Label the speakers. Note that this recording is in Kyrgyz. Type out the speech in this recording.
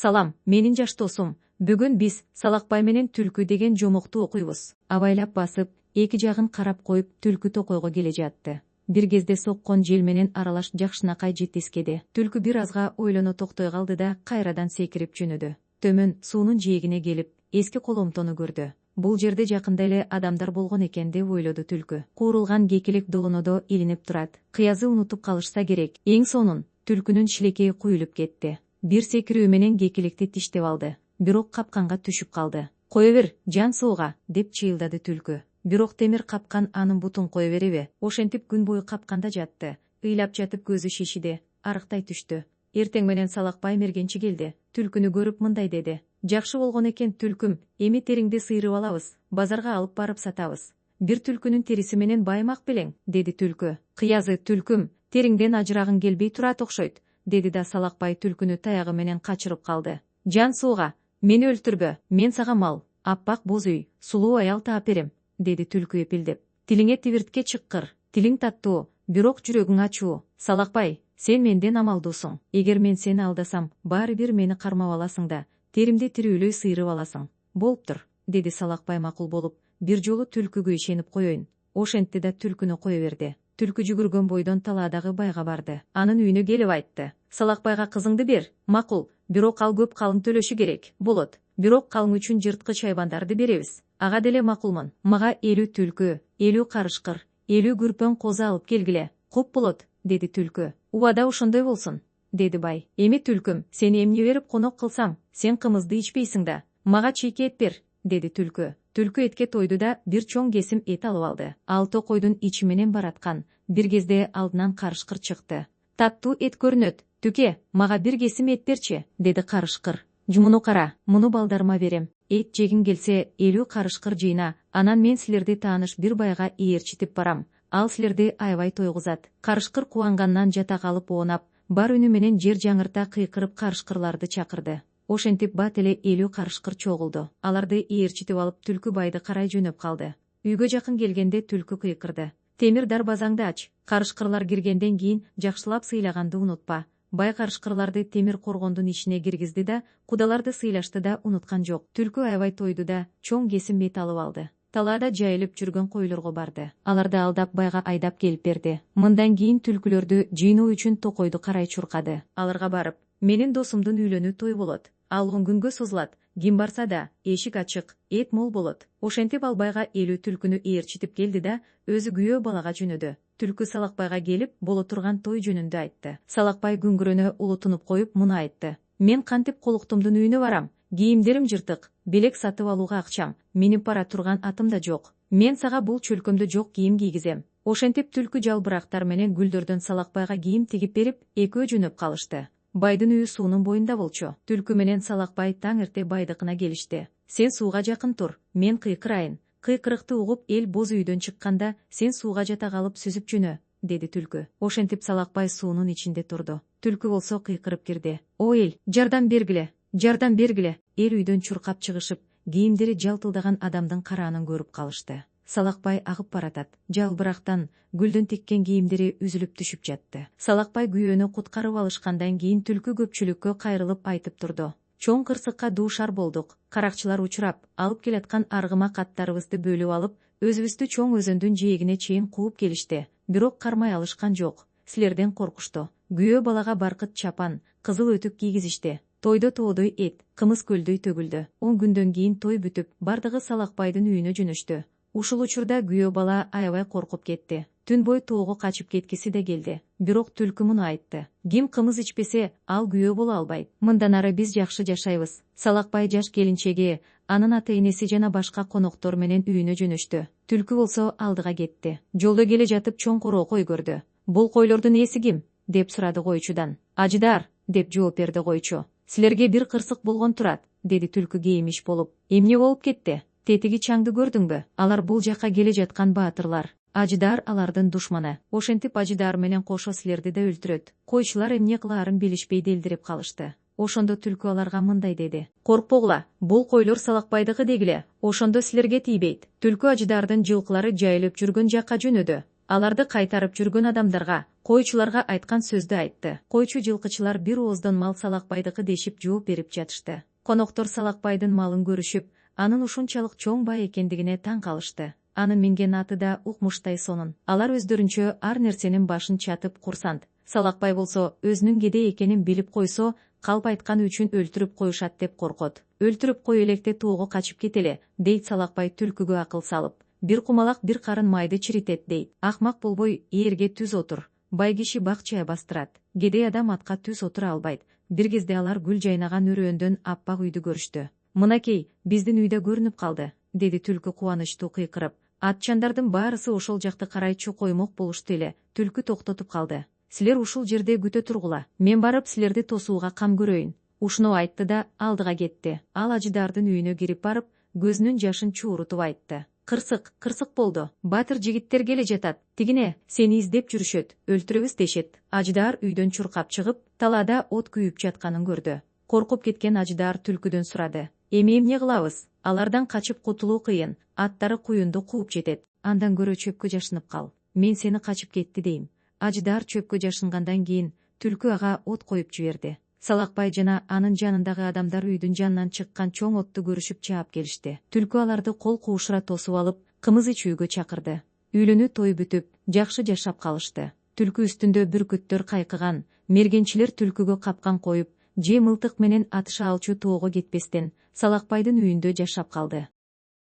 Speaker 1: Салам, менин жаш досум. Бүгүн биз Салакбай менен Түлкү деген жомокту окуйбуз. Абайлап басып, эки жагын карап коюп Түлкү токойго келе жатты. Бир кезде соккон жел менен аралаш жакшынакай жетискеди. Түлкү бир азга ойлоно токтой калды да кайрадан секирип жөнөдү. Төмөн суунун жээгине келип, эски коломтону көрдү. Бул жерде жакында эле адамдар болгон экен деп ойлоду Түлкү. Куурулган кекилик долонодо илинип турат. Кыязы унутуп калышса керек. Эң сонун Түлкүнүн шилекейи куюлуп кетти. Бир секирүү менен кекиликти тиштеп алды. Бирок капканга түшүп калды. Кое бер, жан сууга, деп чыйылдады Түлкү. Бирок темир капкан анын бутун кое береби? Ошентип күн бою капканда жатты. Ыйлап жатып көзү шишиди, арыктай түштү. Эртең менен Салакбай мергенчи келди. Түлкүнү көрүп мындай деди: "Жакшы болгон экен Түлкүм, эми териңди сыйрып алабыз, базарга алып барып сатабыз. Бир түлкүнүн териси менен баймак белең", деди Түлкү. "Кыязы Түлкүм, териңден ажырагың келбей турат окшойт", деди да Салакбай Түлкүнү таягы менен качырып калды. "Жан сууга, мени өлтүрбө, мен сага мал, аппак боз үй, сулуу аял таап берем", деди Түлкү эпилдеп. "Тилиңе тибиртке чыккыр, тилиң таттуу, бирок жүрөгүң ачуу. Салакбай, сен менден амалдуусуң. Эгер мен сени алдасам, баары бир мени кармап аласың да, теримди тирүүлөй сыйрып аласың. Болуптур", деди Салакбай макул болуп. "Бир жолу Түлкүгө ишенип коеюн", ошентти да Түлкүнү кое берди. Түлкү жүгүргөн бойдон талаадагы байга барды. Анын үйүнө келип айтты: "Салакбайга кызыңды бер". "Макул, бирок ал көп калың төлөшү керек". "Болот, бирок калың үчүн жырткыч хайвандарды беребиз". "Ага деле макулмун. Мага 50 түлкү, 50 карышкыр, 50 күрпөң козу алып келгиле". "Куп болот", деди Түлкү. "Убада ошондой болсун", деди бай. "Эми Түлкүм, сени эмне берип конок кылсам, сен кымызды ичпейсиң да. Мага чийке эт бер", деди Түлкү. Түлкү этке тойду да бир чоң кесим эт алып алды. Ал токойдун ичи менен бараткан. Бир кезде алдынан карышкыр чыкты. "Таттуу эт көрүнөт. Түке, мага бир кесим эт берчи", деди карышкыр. "Муну кара, муну балдарыма берем. Эт жегиң келсе 50 карышкыр жыйна, анан мен силерди тааныш бир байга ээрчитип барам. Ал силерди аябай тойгузат". Карышкыр кубангандан жата калып оонап, бар үнү менен жер жаңырта кыйкырып карышкырларды чакырды. Ошентип бат эле 50 карышкыр чогулду. Аларды ээрчитип алып Түлкү байды карай жөнөп калды. Үйгө жакын келгенде Түлкү кыйкырды: "Темир дарбазаңды ач. Карышкырлар киргенден кийин жакшылап сыйлаганды унутпа". Бай карышкырларды темир коргондун ичине киргизди да, кудаларды сыйлашты да унуткан жок. Түлкү аябай тойду да, чоң кесим эт алып алды. Талаада жайылып жүргөн койлорго барды. Аларды алдап байга айдап келип берди. Мындан кийин түлкүлөрдү жыйноо үчүн токойду карай чуркады. Аларга барып: "Менин досумдун үйлөнүү той болот. Ал 10 күнгө созулат. Ким барса да, эшик ачык, эт мол болот". Ошентип ал байга 50 түлкүнү ээрчитип келди да, өзү күйөө балага жөнөдү. Түлкү Салакбайга келип, боло турган той жөнүндө айтты. Салакбай күңгүрөнө улутунуп коюп муну айтты: "Мен кантип колуктумдун үйүнө барам? Кийимдерим жыртык, белек сатып алууга акчам, минип бара турган атым да жок. Мен сага бул чөлкөмдө жок кийим кийгизем". Ошентип Түлкү жалбырактар менен гүлдөрдөн Салакбайга кийим тигип берип, экөө жөнөп калышты. Байдын үйү суунун боюнда болчу. Түлкү менен Салакбай таң эрте байдыкына келишти. "Сен сууга жакын тур, мен кыйкырайын. Кыйкырыкты угуп эл боз үйдөн чыкканда, сен сууга жата калып сүзүп жөнө", деди Түлкү. Ошентип Салакбай суунун ичинде турду. Түлкү болсо кыйкырып кирди. "О эл, жардам бергиле, жардам бергиле". Эл үйдөн чуркап чыгышып, кийимдери жалтылдаган адамдын караанын көрүп калышты. Салакбай агып баратат. Жалбырактан гүлдөн тиккен кийимдери үзүлүп түшүп жатты. Салакбай күйөөнү куткарып алышкандан кийин Түлкү көпчүлүккө кайрылып айтып турду: "Чоң кырсыкка дуушар болдук. Каракчылар учурап, алып келаткан аргымак аттарыбызды бөлүп алып, өзүбүздү чоң өзөндүн жээгине чейин кууп келишти. Бирок кармай алышкан жок. Силерден коркушту. Күйөө балага баркыт чапан, кызыл өтүк кийгизишти. Тойдо тоодой эт, кымыз көлдөй төгүлдү". 10 күндөн кийин той бүтүп, бардыгы Салакбайдын үйүнө жөнөштү. Ушул учурда күйөө бала аябай коркуп кетти. Түн бою тоого качып кеткиси да келди. Бирок Түлкү муну айтты: "Ким кымыз ичпесе, ал күйөө боло албайт. Мындан ары биз жакшы жашайбыз". Салакбай жаш келинчеги, анын ата-энеси жана башка коноктор менен үйүнө жөнөштү. Түлкү болсо алдыга кетти. Жолдо келе жатып чоң короо кой көрдү. "Бул койлордун ээси ким?" деп сурады койчудан. "Ажыдар", деп жооп берди койчу. "Силерге бир кырсык болгон турат", деди Түлкү кейимиш болуп. "Эмне болуп кетти? Тетиги чаңды көрдүңбү? Алар бул жакка келе жаткан баатырлар. Ажыдар алардын душманы. Ошентип Ажыдар менен кошо силерди да өлтүрөт". Койчулар эмне кылаарын билишпей делдирип калышты. Ошондо Түлкү аларга мындай деди: "Коркпогула, бул койлор Салакбайдыкы дегиле. Ошондо силерге тийбейт". Түлкү Ажыдардын жылкылары жайылып жүргөн жакка жөнөдү. Аларды кайтарып жүргөн адамдарга: Койчуларга айткан сөздү айтты. Койчу жылкычылар бир ооздон мал Салакбайдыкы дешип жооп берип жатышты. Коноктор Салакбайдын малын көрүшүп, анын ушунчалык чоң бай экендигине таң калышты. Анын минген аты да укмуштай сонун. Алар өздөрүнчө ар нерсенин башын чатып курсант. Салакбай болсо өзүнүн кедей экенин билип койсо, калп айтканы үчүн өлтүрүп коюшат деп коркот. Өлтүрүп кой электе тоого качып кетеле, дейт Салакбай түлкүгө акыл салып. Бир кумалак бир карын майды чиритет дейт. Акмак болбой ээрге түз отур. Бай киши бакчая бастырат. Кедей адам атка түз отура албайт. Бир кезде алар гүл жайнаган өрөөндөн аппак үйдү көрүштү. Мынакей, биздин үйдө көрүнүп калды, деди түлкү кубанычтуу кыйкырып. Атчандардын баарысы ошол жакты карайчу коймок болушту эле. Түлкү токтотуп калды. Силер ушул жерде күтө тургула. Мен барып силерди тосууга кам көрөйүн. Ушуну айтты да алдыга кетти. Ал ажыдардын үйүнө кирип барып, көзүнүн жашын чуурутуп айтты. Кырсык болду. Батыр жигиттер келе жатат. Тигине сени издеп жүрүшөт. Өлтүрөбүз дешет. Ажыдар үйдөн чуркап чыгып, талаада от күйүп жатканын көрдү. Коркуп кеткен ажыдар түлкүдөн сурады. Эми эмне кылабыз? Алардан качып кутулуу кыйын. Аттары куюнду кууп жетет. Андан көрө чөпкө жашынып кал. Мен сени качып кетти дейм. Ажыдар чөпкө жашынгандан кийин түлкү ага от коюп жиберди. Салакбай жана анын жанындагы адамдар үйдүн жанынан чыккан чоң отту көрүшүп чаап келишти. Түлкү аларды кол куушура тосуп алып, кымыз ичүүгө чакырды. Үйлөнүү той бүтүп, жакшы жашап калышты. Түлкү үстүндө бүркүттөр кайкыган, мергенчилер түлкүгө капкан коюп, же мылтык менен атыша алчу тоого кетпестен Салакбайдын үйүндө жашап калды.